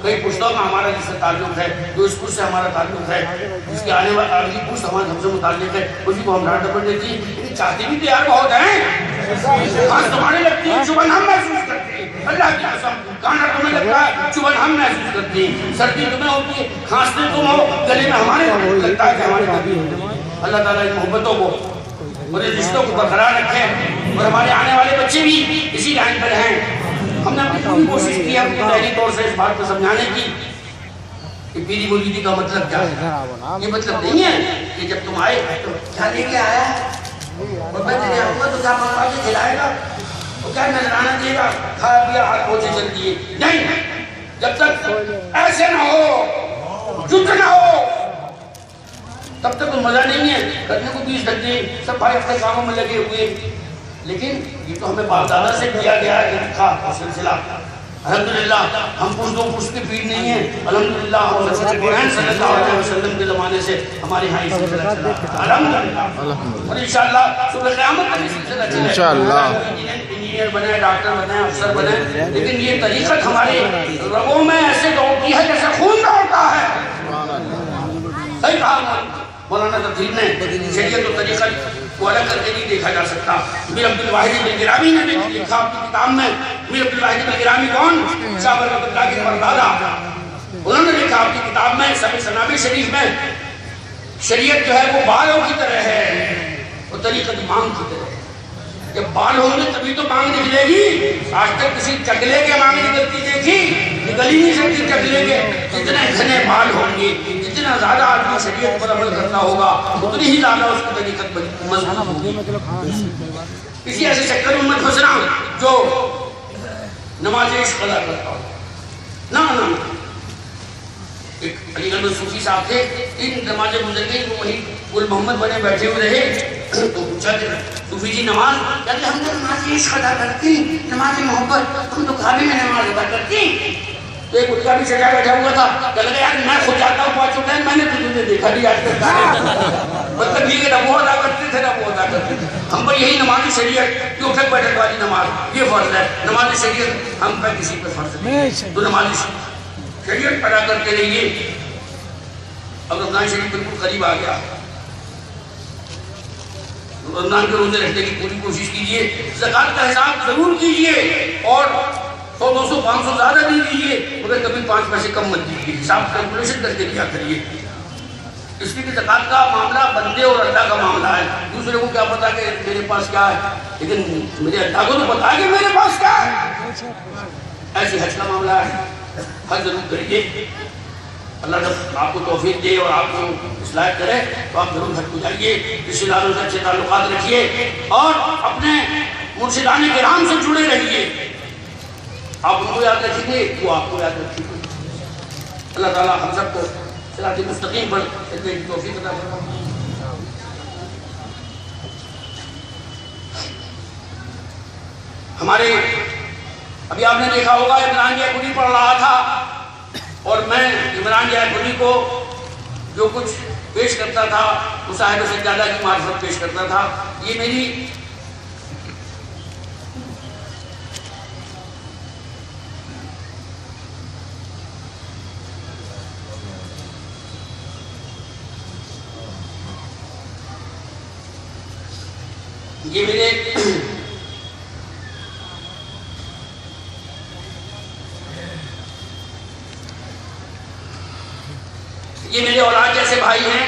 کئی پشتوں کا ہمارا جس سے تعلق ہے، جو اس پشت سے ہمارا تعلق ہے، جس کے آنے والی اگلی پشت ہمارے ہم سے متعلق ہے، اسی کو ہم ڈانٹ ڈپٹ دیتی ہیں۔ چاہتے بھی تو یار بہت ہیں، آج تمہارے لگتی ہے چبھن ہم محسوس کرتے ہیں، اللہ کی قسم، کانا تمہیں لگتا ہے چبھن ہم محسوس کرتے ہیں، سردی تمہیں ہوتی ہے، کھانستے تم ہو، گلے میں ہمارے لگتا ہے کہ ہمارے کبھی ہوتی ہے۔ اللہ تعالیٰ ان محبتوں کو اور ان رشتوں کو برقرار رکھیں، اور ہمارے آنے والے بچے بھی اسی لائن پر ہیں۔ ہم نے اپنی پوری کوشش کی ہے اپنی ظاہری طور سے اس بات کو سمجھانے کی کہ پیری مریدی کا مطلب کیا ہے۔ یہ مطلب نہیں ہے کہ جب تم آئے تو کیا لے کے آیا ہے، اور میں تیرے حق میں تو کیا پکا کے کھلائے گا، وہ کیا نذرانہ دے گا، کھایا پیا ہاتھ پہنچے چل دیے، نہیں، جب تک ایسے نہ ہو، جد نہ ہو، تب تک تو مزہ نہیں ہے۔ کرنے کو 20 گھنٹے سب بھائی اپنے کاموں میں لگے ہوئے، لیکن یہ تو ہمیں باپ دادا سے دیا گیا ہے کا سلسلہ۔ الحمدللہ ہم پشت کے پیر نہیں ہیں، الحمدللہ ہم صلی اللہ علیہ وسلم کے زمانے سے ہمارے یہاں یہ سلسلہ چلا ہے، الحمدللہ، اور انشاءاللہ صبح قیامت تک یہ سلسلہ چلے، انشاءاللہ انجینئر بنے، ڈاکٹر بنے، افسر بنے، لیکن یہ طریقت ہمارے رگوں میں ایسے دوڑتی ہے جیسے خون دوڑتا ہے۔ صحیح کہا مولانا تطہیر نے، شریعت و طریقت کو الگ کر کے نہیں دیکھا جا سکتا۔ میر عبدالواحد بلگرامی نے بھی لکھا اپنی کتاب میں، میر عبدالواحد بلگرامی کون؟ شاہ برکت اللہ کے پردادا، انہوں نے لکھا اپنی کتاب میں سب سنابی شریف میں، شریعت جو ہے وہ بالوں کی طرح ہے، وہ طریقت مانگ کی طرح ہے۔ جب بال ہوں گے تبھی تو مانگ نکلے گی۔ آج تک کسی چکلے کے مانگ نکلتی دیکھی؟ نکل ہی نہیں سکتی چکلے کے۔ جتنے گھنے بال ہوں گے، جتنا زیادہ آدمی شریعت پر عمل کرتا ہوگا، اتنی ہی زیادہ اس کی طریقت مضبوط ہوگی۔ کسی ایسے چکر میں مت پھنسنا جو نماز عشق ادا کرتا ہو، نہ۔ ایک علی گڑھ میں صوفی صاحب تھے، 3 نمازیں گزر گئی، وہ وہیں گل محمد بنے بیٹھے ہوئے رہے، تو پوچھا کہ صوفی جی نماز، کہتے ہم تو نماز عشق ادا کرتی، نماز محبت، ہم تو کعبے میں نماز ادا کرتی۔ تو ایک اٹھا بھی سجا بیٹھا ہوا تھا، کہہ لگا یار میں خود جاتا ہوں 5 وقت، میں نے تو تجھے دیکھا نہیں آج تک، مطلب یہ کہ نہ وہ ادا کرتے تھے نہ وہ ادا کرتے تھے۔ ہم پر یہی نماز شریعت، جو اٹھک بیٹھک والی نماز، یہ فرض ہے۔ نماز شریعت ہم پر کسی پہ فرض نہیں، تو نماز شریعت ادا کرتے رہیے۔ اب رمضان شریف بالکل قریب آ گیا، رمضان کے روزے رکھنے کی پوری کوشش کیجیے، زکوٰۃ کا حساب ضرور کیجیے، اور 100 200 500 زیادہ دے دیجیے، مگر کبھی 5 پیسے کم مت دیجیے، حساب کیلکولیشن کر کے دیا کریے۔ اس لیے کہ زکوٰۃ کا معاملہ بندے اور اللہ کا معاملہ ہے، دوسرے کو کیا پتا کہ میرے پاس کیا ہے، لیکن میرے اللہ کو تو پتا ہے کہ میرے پاس کیا ہے۔ ایسی حج کا معاملہ ہے، حج ضرور کریے، اللہ جب آپ کو توفیق دے اور آپ کو اصلاح کرے تو آپ ضرور حج کو جائیے، رشتہ داروں سے اچھے تعلقات رکھیے، اور اپنے مرشدان کرام سے جڑے رہیے۔ آپ ان کو یاد رکھیں گے، وہ آپ کو یاد رکھیں گے۔ اللہ تعالیٰ ہم سب کو صراط مستقیم پر چلنے کی توفیق عطا فرمائے۔ ہمارے ابھی آپ نے دیکھا ہوگا عمران جیپوری پڑھ رہا تھا، اور میں عمران جیپوری کو جو کچھ پیش کرتا تھا وہ صاحب سجادہ کی معرفت پیش کرتا تھا۔ یہ میرے اولاد جیسے بھائی ہیں،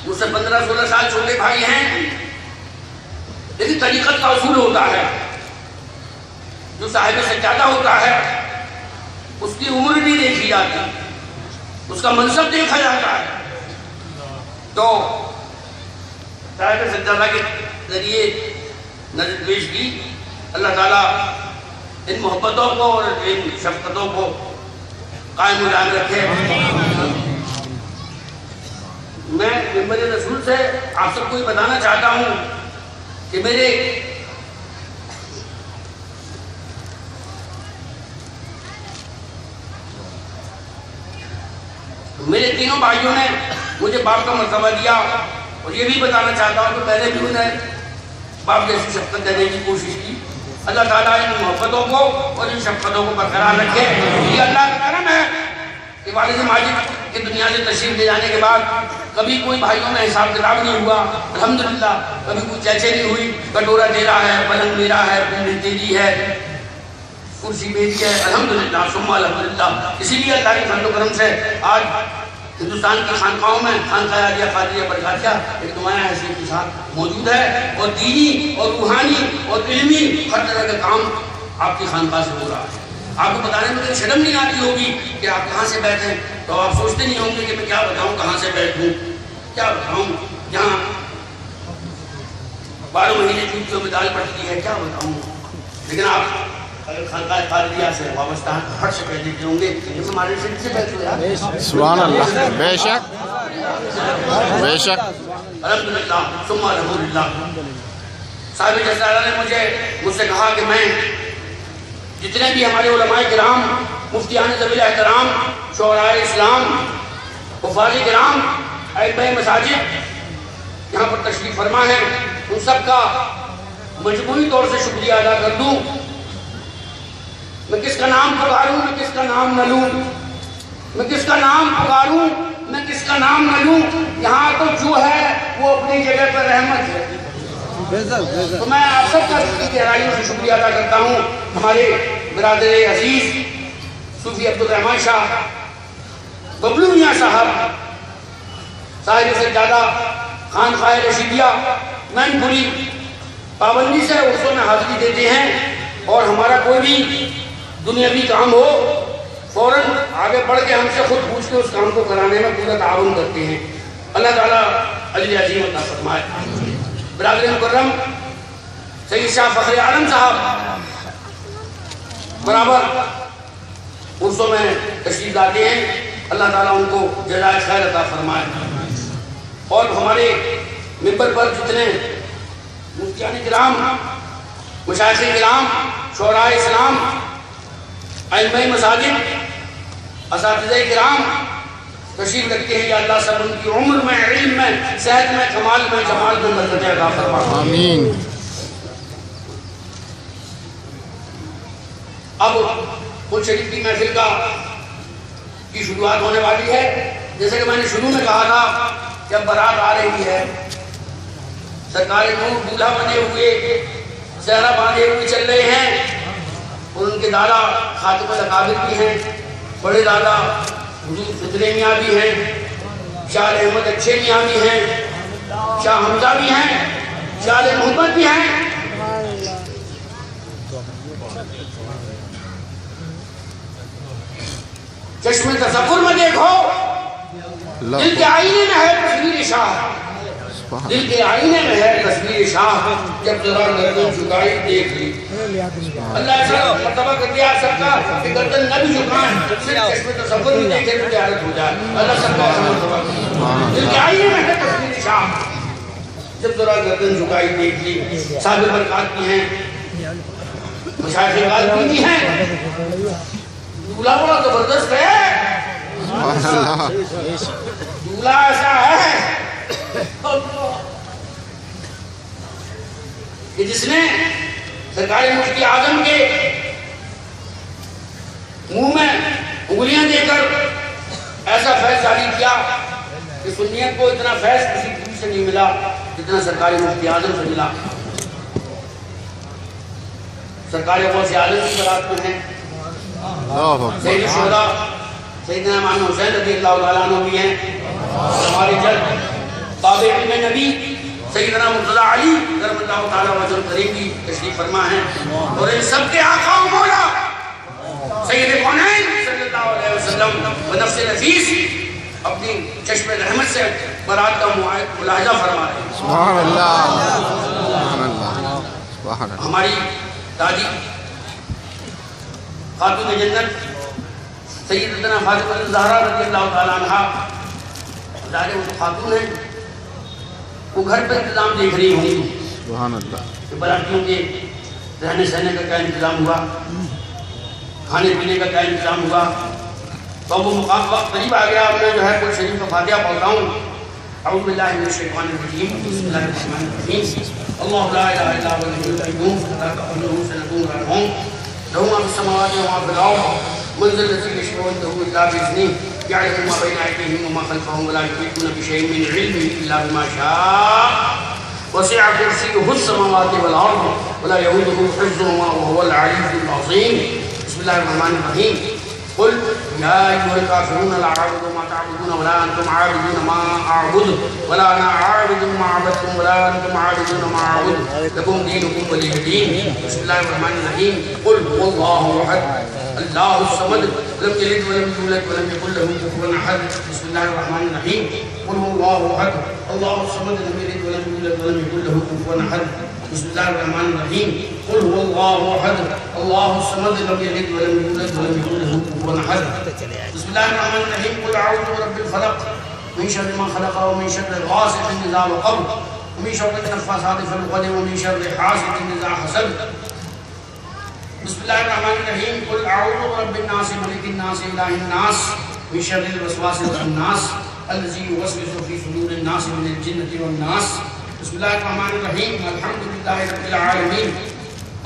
مجھ سے 15-16 سال چھوٹے بھائی ہیں، لیکن طریقت کا اصول ہوتا ہے، جو صاحب سجادہ ہوتا ہے اس کی عمر نہیں دیکھی جاتی، اس کا منصب دیکھا جاتا ہے۔ تو صاحب سجادہ کے ذریعے نظر پیش کی، اللہ تعالیٰ ان محبتوں کو اور ان شفقتوں کو قائم و دائم رکھے۔ میں ممبر رسول سے آپ سب کو یہ بتانا چاہتا ہوں کہ میرے تینوں بھائیوں نے مجھے باپ کا مرتبہ دیا، اور یہ بھی بتانا چاہتا ہوں کہ پہلے بھی انہیں باپ جیسی شفقت دینے کی کوشش کی۔ اللہ تعالیٰ ان محبتوں کو اور ان شفقتوں کو برقرار رکھے۔ یہ اللہ کا کرم ہے کہ والد ماجد کے دنیا سے تشریف لے جانے کے بعد کبھی کوئی بھائیوں میں حساب کتاب نہیں ہوا، الحمدللہ، کبھی کوئی چیچے نہیں ہوئی، کٹورا تیرا ہے، پلنگ میرا ہے، پیڑھی تیری ہے، کرسی میری ہے، الحمدللہ ثم الحمدللہ۔ اسی لیے اللہ کے فضل و کرم سے آج ہندوستان کی خانقاہوں میں خانقاہ عالیہ قادریہ برکاتیہ ایک نمایاں حیثیت کے ساتھ موجود ہے، اور دینی اور روحانی اور علمی ہر طرح کا کام آپ کی خانقاہ سے ہو رہا ہے۔ آپ کو بتانے میں کوئی شرم نہیں آتی ہوگی کہ آپ کہاں سے بیٹھیں، تو آپ سوچتے نہیں ہوں گے کہ میں کیا بتاؤں، کہاں سے بیٹھوں، کیا بتاؤں۔ یہاں 12 مہینے جوتیوں میں دال پڑتی ہے، کیا بتاؤں. لیکن آپ اگر خانقاہ قادریہ سے وابستہ ہیں ہٹ سے کہہ دیتے ہوں گے کہ ہمارے شریف سے بیٹھ ہوئے. سبحان اللہ. بے شک بے شک. الحمدللہ ثم الحمدللہ. صاحب جزیرہ نے مجھ سے کہا کہ میں جتنے بھی ہمارے علماء کرام، مفتیان ذوی الاحترام، شعراء اسلام، حفاظ کرام، ائمہ مساجد یہاں پر تشریف فرما ہے، ان سب کا مجموعی طور سے شکریہ ادا کر دوں. میں کس کا نام پکاروں، میں کس کا نام نہ لوں، میں کس کا نام پکاروں، میں کس کا نام نہ لوں. یہاں تو جو ہے وہ اپنی جگہ پر رحمت ہے. تو میں آپ سب کا گہرائیوں سے شکریہ ادا کرتا ہوں. ہمارے برادر عزیز صوفی عبدالرحمن شاہ ببلو میاں صاحب صاحب سجادہ خانقاہ رشیدیہ مین پوری پابندی سے عرصوں میں حاضری دیتے ہیں، اور ہمارا کوئی بھی دنیاوی کام ہو فوراً آگے بڑھ کے ہم سے خود پوچھ کے اس کام کو کرانے میں پورا تعاون کرتے ہیں. اللہ تعالیٰ اجر عظیم عطا فرمائے. برادر مکرم سید شاہ فخر عالم صاحب برابر عرصوں میں تشریف لاتے ہیں. اللہ تعالیٰ ان کو جزائے خیر عطا فرمائے. اور ہمارے ممبر پر جتنے مفتیان کرام، مشائخ کرام، شعراء اسلام، ائمہ مساجد، اساتذہ کرام تشریف رکھتے ہیں، یا اللہ سب ان کی عمر میں، علم میں، صحت میں، کمال میں، جمال میں برکت عطا فرمائے. آمین. اب خود شریف کی محفل کی شروعات ہونے والی ہے. جیسے کہ میں نے شروع میں کہا تھا کہ اب بارات آ رہی ہے. سرکار نور دولہا بنے ہوئے، زہرا باندھے ہوئے چل رہے ہیں، اور ان کے دادا خاتم الاکابر بھی ہیں، بڑے دادا حضور فطرے میاں بھی ہیں، شاہ احمد اچھے میاں بھی ہیں، شاہ حمزہ بھی ہیں، شاہ محمد بھی ہیں. چشم تصور میں دیکھو، دل کے آئینے میں ہے تصویر شاہ، دل کے آئینے میں ہے تصویر شاہ، جب ذرا گردن جھکائی دیکھ لی. اللہ ایسا مرتبہ کر دیا سب کا کہ گردن نہ بھی جھکائیں، صرف چشم تصور میں دیکھیں تو حالت ہو جائے. اللہ سب کا ایسا مرتبہ کر. دل کے آئینے میں ہے تصویر شاہ، جب ذرا گردن جھکائی دیکھ لی. صاحب برکات بھی ہیں، مشائخ غالبی بھی ہیں. دولہا بڑا زبردست ہے، دولہا ایسا ہے کہ جس نے سرکار مفتی اعظم کے منہ میں انگلیاں دے کر ایسا فیض جاری کیا کہ سنیت کو اتنا فیض کسی دوسرے سے نہیں ملا جتنا سرکار مفتی اعظم سے ملا. سرکار غوث عالم کی برات میں ہیں، سید الشہداء سیدنا امام حسین رضی اللہ تعالیٰ عنہ بھی ہیں، ہمارے جد تابع علم نبی سیدنا مرتضی علی کرم اللہ تعالیٰ وجہ کریم بھی تشریف فرما ہیں. اور ان سب کے آقا و مولا سید کونین صلی اللہ علیہ وسلم بنفس نفیس اپنی چشم رحمت سے برات کا ملاحظہ فرما رہے ہیں. سبحان اللہ سبحان اللہ سبحان اللہ. ہماری دادی خاتون جنت سیدتنا فاطمہ الزہرا رضی اللہ تعالیٰ عنہ، ظاہر وہ خاتون ہیں، وہ گھر پر انتظام دیکھ رہی ہوں سبحان اللہ کہ براتیوں کے رہنے سہنے کا کیا انتظام ہوا، کھانے پینے کا کیا انتظام ہوا. تو وہ مقام وقت قریب آ گیا. میں جو ہے کوئی شریف کا فاتحہ پڑھتا ہوں. اعوذ باللہ من الشیطان الرجیم، بسم اللہ الرحمن الرحیم. اللہ لا الہ الا هو الحی القیوم لا تأخذه سنة ولا نوم له ما في السماوات وما في الأرض من ذا الذي يشفع عنده إلا بإذنه يعلم ما بين أيديهم وما خلفهم ولا يحيطون بشيء من علمه إلا بما شاء وسع كرسيه السماوات والأرض ولا يؤوده حفظهما وهو العلي العظيم. بسم الله الرحمن الرحيم. قل يا أيها الكافرون لا أعبد ما تعبدون ولا أنتم عابدون ما أعبد ولا أنا عابد ما عبدتم ولا أنتم عابدون ما أعبد لكم دينكم ولي دين. بسم الله الرحمن الرحيم. قل هو الله أحد اللہ الصمد لم یلد ولم یولد ولم یکن له کفوا احد بسم اللہ الرحمن الرحیم قل هو اللہ احد اللہ الصمد لم یلد ولم یولد ولم یکن له کفوا احد بسم اللہ الرحمن الرحیم قل هو اللہ احد اللہ الصمد لم یلد ولم یولد ولم یکن له کفوا احد بسم اللہ الرحمن الرحیم قل اعوذ برب الفلق من شر ما خلق ومن شر غاسق اذا وقب ومن شر النفاثات في العقد ومن شر حاسد اذا حسد بسم اللہ الرحمن الرحیم قل اعوذ برب الناس ملک الناس الہ الناس من شر الوسواس الخناس الذی یوسوس فی صدور الناس من الجنۃ والناس بسم اللہ الرحمن الرحیم الحمد للہ رب العالمین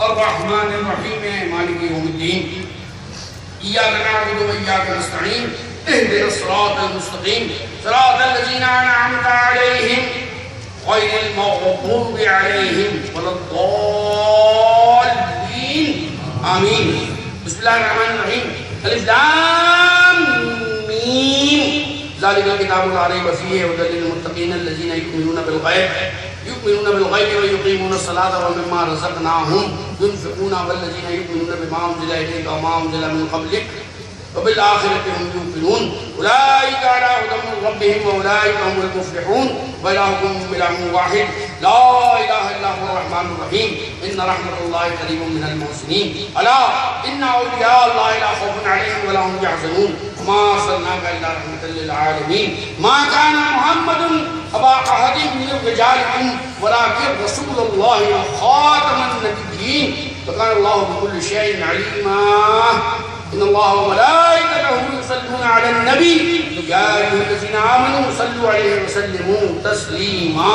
الرحمن الرحیم مالک یوم الدین ایاک نعبد و ایاک نستعین اهدنا الصراط المستقیم صراط الذین انعمت علیہم غیر المغضوب علیہم ولا الضالین آمین بسم اللہ الرحمن الرحیم الف لام میم ذالک الکتاب لا ریب فیہ ھدی للمتقین الذین یؤمنون بالغیب ویقیمون الصلاة ومما رزقناہم ينفقون والذین یؤمنون بما انزل الیک وما انزل من قبلک وبالآخرة هم يوقنون أولئك على هدى من ربهم وأولئك هم المفلحون وإلهكم إله واحد لا إله إلا هو الرحمن الرحيم إن رحمة الله قريب من المحسنين ألا إن أولياء الله لا خوف عليهم ولا هم يحزنون وما أرسلناك إلا رحمة للعالمين ما كان محمد أبا أحد من رجالكم ولكن رسول الله وخاتم النبيين وكان الله بكل شيء عليما إن الله وملائكته يصلون على النبي يا أيها الذين آمنوا صلوا عليه وسلموا تسليما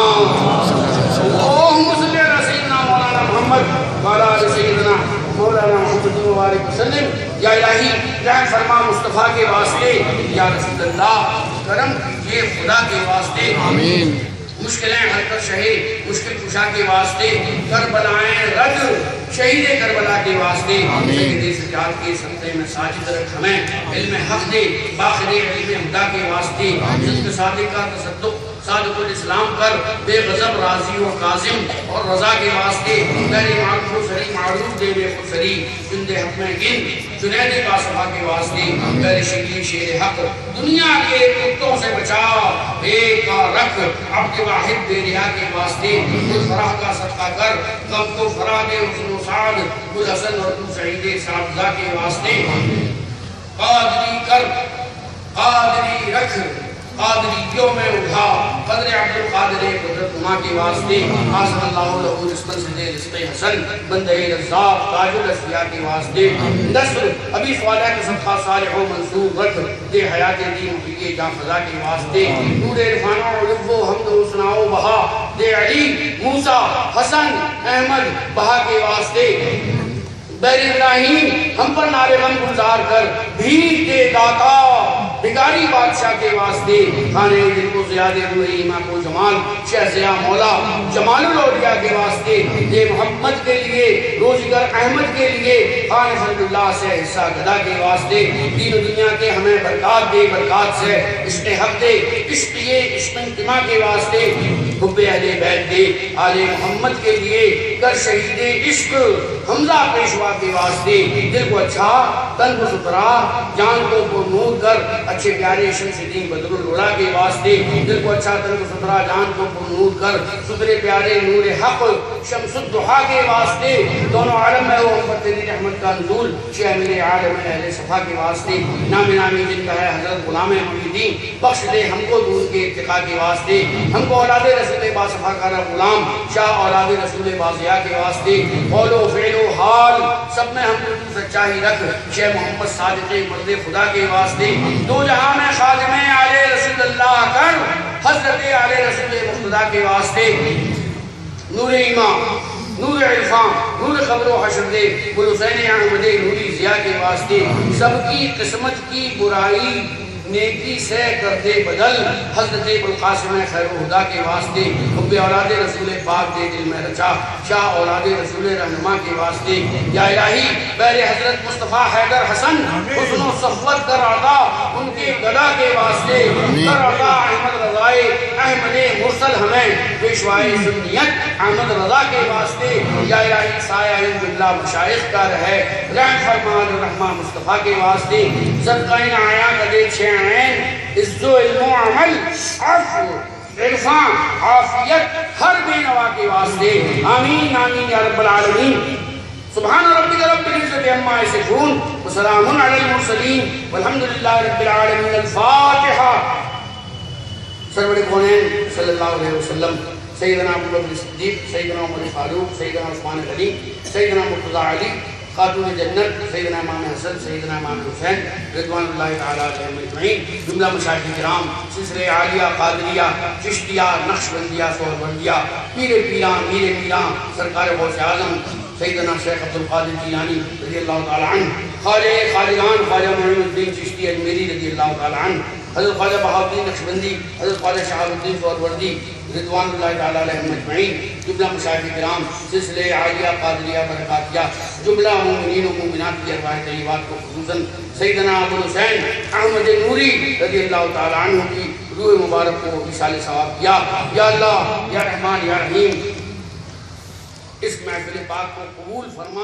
اللهم صل على سيدنا مولانا محمد وعلى آل سيدنا مولانا محمد وبارك وسلم یا الہی رحم فرما مصطفیٰ کے واسطے یا رسول اللہ کرم کیجئے خدا کے واسطے آمین مشکلیں حل کر شہے مشکل کشا کے واسطے کربلائیں رد شہید کربلا کے واسطے سید سجاد کے سمتے میں ساجد رکھ ہمیں علم حق دے باخر علم ہدا کے واسطے صدق صادق کا تصدق صادق الاسلام کر بے غضب راضی و قاظم اور رضا کے واسطے میری معروف و سری معروف دے بے خود سری جن دے حق میں گن جنید باصفا کے واسطے میری شکلی شیر حق دنیا کے کتوں سے بچا ایک کا رکھ عبد واحد بے رہا کے واسطے کل فرح کا صدقہ کر کم کو فرح دے حسن و سعد کل حسن اور کل سعید سعدہ کے واسطے قادری کر قادری رکھ قادریوں میں اٹھا قدر عبد القادر قدرت ماں کے واسطے آسن اللہ لہو رسمن سے دے رزق حسن بندہ رزاق تاج الاسفیاء کے واسطے نصر ابھی سوالہ کے صدقہ صالح و منصور رکھ دے حیات دین کی جان فضا کے واسطے نور عرفان و لب و حمد و ثنا و بہا دے علی موسیٰ حسن احمد بہا کے واسطے بیر ابراہیم ہم پر نعرے غم گزار کر بھیج دے داتا بگاری بادشاہ کے واسطے خانے دل کو زیادہ روحی امام کو جمال شہزیاں مولا جمال الولیاء کے واسطے دے محمد کے لیے روزگر احمد کے لیے خان فضل اللہ سے حصہ گدا کے واسطے دین و دنیا کے ہمیں برکات دے برکات سے عشق حق دے عشق یہ عشق انتماع کے واسطے حب اہل بیت دے آل محمد کے لیے کر شہید عشق حمزہ پیشوا کے واسطے دل کو اچھا تن کو ستھرا جان کو نور کر اچھے پیارے شمس دین بدر الولا کے واسطے دل کو اچھا تن کو ستھرا جان کو نور کر ستھرے پیارے نور حق شمس الضحیٰ کے واسطے دونوں عالم میں وہ امت تیری رحمت کا نزول شامل عالم اہل صفا کے واسطے نام نامی جن کا ہے حضرت غلام محمدین بخش دے ہم کو دور کے ارتقاء کے واسطے ہم کو اولاد رسول باصفا کا غلام شاہ اولاد رسول بازیہ کے واسطے قول و فعل و حال سب میں ہم کو تو سچائی رکھ شیخ محمد صادق مرد خدا کے واسطے دو جہاں میں خادم آل رسول اللہ کر حضرت آل رسول مقتدیٰ کے واسطے نور ایمان نور عرفان نور خبر و حشر دے گل حسین احمد نوری ضیاء کے واسطے سب کی قسمت کی برائی نیکی سے کر دے بدل حضرت ابوالقاسم خیر و خدا کے واسطے حب اولاد رسول پاک دے دل میں رچا شاہ اولاد رسول رہنما کے واسطے یا الہی بیر حضرت مصطفیٰ حیدر حسن حسن و صفوت کر عطا ان کے گدا کے واسطے کر عطا احمد رضائے احمد مرسل ہمیں پیشوائے سنیت احمد رضا کے واسطے یا الہی سایہ باللہ مشائخ کا رہے رحم فرما الرحمن مصطفیٰ کے واسطے صدقہ آیا قدر شیعین عز و علم و عمل عفو عرفان عافیت ہر بے نوا کے واسطے آمین آمین یا رب العالمین سبحان ربک رب العزت عما یصفون وسلام علی المرسلین والحمدللہ رب العالمین الفاتحہ سرور کونین صلی اللہ علیہ وسلم سیدنا ابوبکر صدیق سیدنا عمر فاروق سیدنا عثمان غنی سیدنا مرتضی علی خاتون جنت سیدنا امام حسن سیدنا امام حسین رضوان اللہ تعالی علیہم اجمعین جملہ مشایخ کرام سلسلہ عالیہ قادریہ چشتیہ نقشبندیہ سہروردیہ پیر پیران میر پیران سرکار غوث اعظم سیدنا شیخ عبد القادر جیلانی رضی اللہ تعالی عنہ خالق خالقان خواجہ معین الدین چشتی اجمیری رضی اللہ تعالی عنہ حضرت خواجہ بہاؤالدین نقشبندی حضرت خواجہ شہاب الدین سہروردی رضوان اللہ تعالی علیہم اجمعین جملہ مشایخ کرام سلسلہ عالیہ قادریہ برکاتیہ جملہ مومنین و مومنات کی ارواح طیبات کو خصوصاً سیدنا ابو الحسین احمد نوری رضی اللہ تعالی عنہ کی روح مبارک کو اصال ثواب کیا یا اللہ یا رحمان یا رحیم اس محفل پاک کو قبول فرما